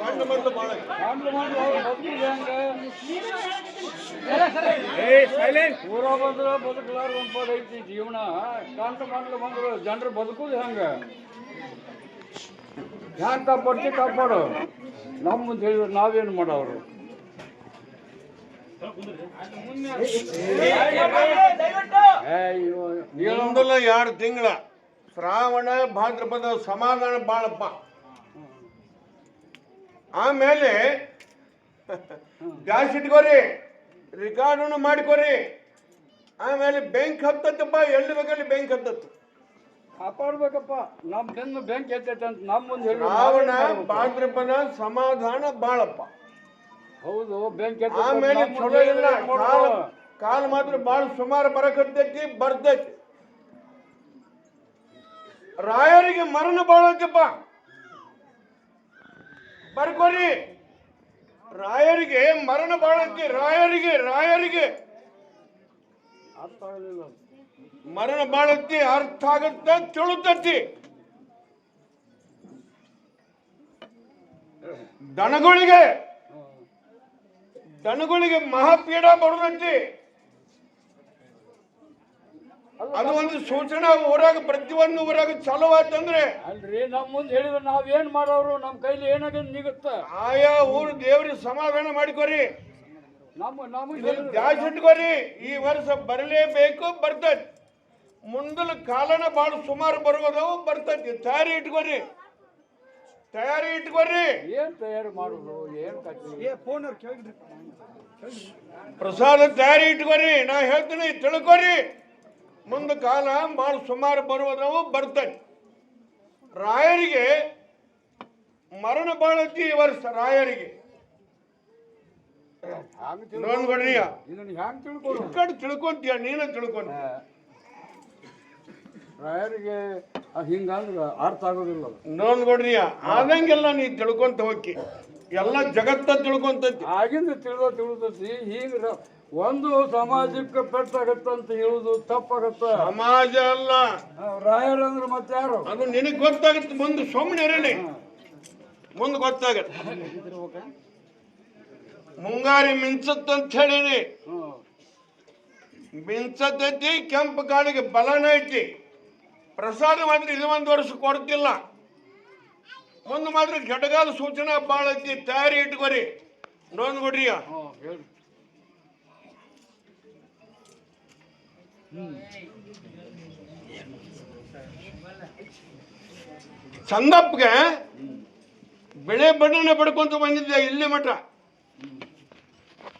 ಕಂಡು ಬಂದು ಬಾಳ ಊರ ಬಂದ್ರೆ ಬದುಕಲಾರ ಒಂದ್ ಐತಿ ಜೀವನ. ಕಂಡು ಮಾಡ್ಲು ಬಂದ್ರು ಜನರು ಬದುಕುದು ಹೆಂಗ ಹ್ಯಾಂಗ ಕಾಪಾಡು. ನಮ್ಮ ಮುಂದೆ ಹೇಳಿದ್ರೆ ನಾವೇನು ಮಾಡೋರು? ಮುಂದಲ 2 ತಿಂಗಳ ಶ್ರಾವಣ ಭಾದ್ರಪದ ಸಮಾಧಾನ ಬಾಳಪ್ಪ. ಆಮೇಲೆ ಗ್ಯಾಸ್ ಇಟ್ಕೋರಿ, ರೆಕಾರ್ಡನ್ನು ಮಾಡಿಕೋರಿ. ಆಮೇಲೆ ಬೆಂಕ್ ಹತ್ತತ್ತಪ್ಪ, ಎಲ್ಲಿ ಬೇಕಲ್ಲಿ ಬೆಂಕ್ ಹತ್ತತ್ತು. ಕಾಪಾಡ್ಬೇಕಪ್ಪ. ನಮ್ದು ಬೆಂಕಿ ಎತ್ತೈತೆ ಅಂತ ನಮ್ಮ ಮುಂದೆ ಶ್ರಾವಣ ಭಾದ್ರಪದ ಸಮಾಧಾನ ಬಾಳಪ್ಪ. ಹೌದು, ಬೆಂಕಿ ಆಮೇಲೆ ಚಲೋ ಇಲ್ಲ. ಕಾಲ ಮಾತ್ರ ಬಾಳ ಸುಮಾರು ಬರಕತ್ತೈತಿ, ಬರ್ತೈತಿ. ರಾಯರಿಗೆ ಮರಣ ಬಾಳತ್ತಪ್ಪ, ಬರ್ಕೋರಿ. ರಾಯರಿಗೆ ಮರಣ ಬಾಳಕ್ಕೆ, ರಾಯರಿಗೆ ಅರ್ಥ ಆಗಲಿಲ್ಲ. ಮರಣ ಬಾಳತ್ತಿ, ಅರ್ಥ ಆಗತ್ತ, ತಿಳುತ್ತತಿ. ದನಗಳಿಗೆ ಮಹಾಪೀಡ ಬರುದತ್ತಿ. ಅದು ಒಂದು ಸೂಚನೆ ಊರಾಗ, ಪ್ರತಿಯೊಂದು ಊರಾಗ ಚಾಲು ಆತಂದ್ರೆ. ಅಲ್ರಿ, ನಮ್ ಮುಂದೆ ಹೇಳಿದ್ರೆ ನಾವೇನ್ ಮಾಡೋರು? ನಮ್ ಕೈಲಿ ಏನಾಗ ನಿಗುತ್ತ. ಆಯಾ ಊರು ದೇವ್ರಿಗೆ ಸಮಾಧಾನ ಮಾಡಿಕೋರಿ, ನಮಗೆ ಜಾಸ್ತಿ ಇಟ್ಕೋರಿ. ಈ ವರ್ಷ ಬರಲೇಬೇಕು, ಬರ್ತೈತಿ. ಮುಂದಲ ಕಾಲನ ಬಾಳ ಸುಮಾರು ಬರುವುದವು, ಬರ್ತೈತಿ. ತಯಾರಿ ಇಟ್ಕೋರಿ. ಏನ್ ತಯಾರಿ ಮಾಡುದು? ಏನ್ ಪ್ರಸಾದ ತಯಾರಿ ಇಟ್ಕೋರಿ. ನಾ ಹೇಳ್ತೀನಿ, ತಿಳ್ಕೊರಿ. ಮುಂದ ಕಾಲ ಬಾಳ ಸುಮಾರು ಬರುವುದವು, ಬರ್ತೈತಿ. ರಾಯರಿಗೆ ಮರಣ ಬಾಳತಿ ಈ ವರ್ಷ. ರಾಯರಿಗೆ ನೋಡ್ಕೊಡ್ರಿ. ತಿಳ್ಕೊಂತೀಯ, ನೀನ ತಿಳ್ಕೊಂತ. ರಾಯರಿಗೆ ಹಿಂಗಂದ್ರ ಅರ್ಥ ಆಗೋದಿಲ್ಲ. ನೋಡ್ಕೊಡ್ರಿ, ಆದಂಗೆಲ್ಲ ನೀ ತಿಳ್ಕೊಂತ ಹೋಗಿ. ಎಲ್ಲ ಜಗತ್ತ ತಿಳ್ಕೊಂತೈತಿ. ಆಗಿಂದ ತಿಳಿದೈತಿ. ಹಿಂಗ ಒಂದು ಸಮಾಜಕ್ಕೆ ಪೆಟ್ಟಾಗತ್ತಂತ ಹೇಳುದು ತಪ್ಪಾಗತ್ತ. ಸಮಾಜ ಅಲ್ಲ ರಾಯರಂದ್ರ ಮತ್ತೆ ಯಾರು? ಅದು ನಿನಗ್ ಗೊತ್ತಾಗತ್ತೆ. ಮುಂದೆ ಸುಮ್ಮನೆ ಇರಲಿ, ಮುಂದೆ ಗೊತ್ತಾಗತ್ತೆ. ಮುಂಗಾರಿ ಮಿಂಚತ್ತಂತ ಹೇಳಿನಿ. ಮಿಂಚತೈತಿ, ಕೆಂಪು ಕಾಳಿಗೆ ಬಲನ ಐತಿ. ಪ್ರಸಾದ ಮಾತ್ರ ಇದು 1 ವರ್ಷ ಕೊಡ್ತಿಲ್ಲ. ಮುಂದೆ ಮಾತ್ರ ಕೆಟಗಾಲ ಸೂಚನೆ ಬಾಳ ಐತಿ. ತಯಾರಿ ಇಟ್ಕೋರಿ. ನೋಡ್ಕೊಡ್ರಿ. ಚಂದಪ್ಪಗೆ ಬೆಳೆ ಬಣ್ಣನೆ ಪಡ್ಕೊಂತ ಬಂದಿದ್ದೆ ಇಲ್ಲಿ ಮಠ.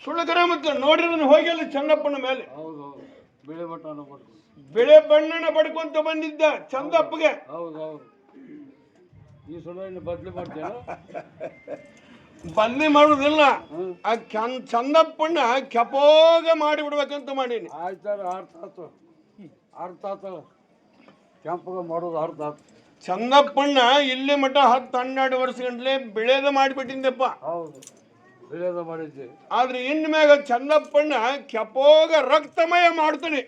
ಸುಳ್ಳಕರ ಮತ್ತೆ ನೋಡಿದ್ರೆ ಹೋಗಿಲ್ಲ ಚಂದಪ್ಪನ ಮೇಲೆ. ಬೆಳೆ ಬಣ್ಣನ ಪಡ್ಕೊಂತ ಬಂದಿದ್ದ ಚಂದಪ್ಪಗೆ. ಬದ್ಲಿ ಮಾಡುದಿಲ್ಲ, ಆ ಚಂದಪ್ಪಣ್ಣ ಕೆಪೋಗ ಮಾಡಿ ಬಿಡ್ಬೇಕಂತ ಮಾಡೀನಿ. ಆಯ್ತಾರ, ಅರ್ಥ ಆತ. ಕೆಂಪಗ ಮಾಡೋದು ಅರ್ಥ ಆತ. ಚಂದಪ್ಪಣ್ಣ ಇಲ್ಲಿ ಮಠ 10-12 ವರ್ಷ ಗಂಟ್ಲೆ ಬೆಳೆದ ಮಾಡಿಬಿಟ್ಟಿದ್ದಪ್ಪ. ಹೌದು, ಬೆಳೆದ ಮಾಡಿದ್ದೆ. ಆದ್ರೆ ಇನ್ಮ್ಯಾಗ ಚಂದಪ್ಪಣ್ಣ ಕೆಪೋಗ ರಕ್ತಮಯ ಮಾಡ್ತಾನೆ.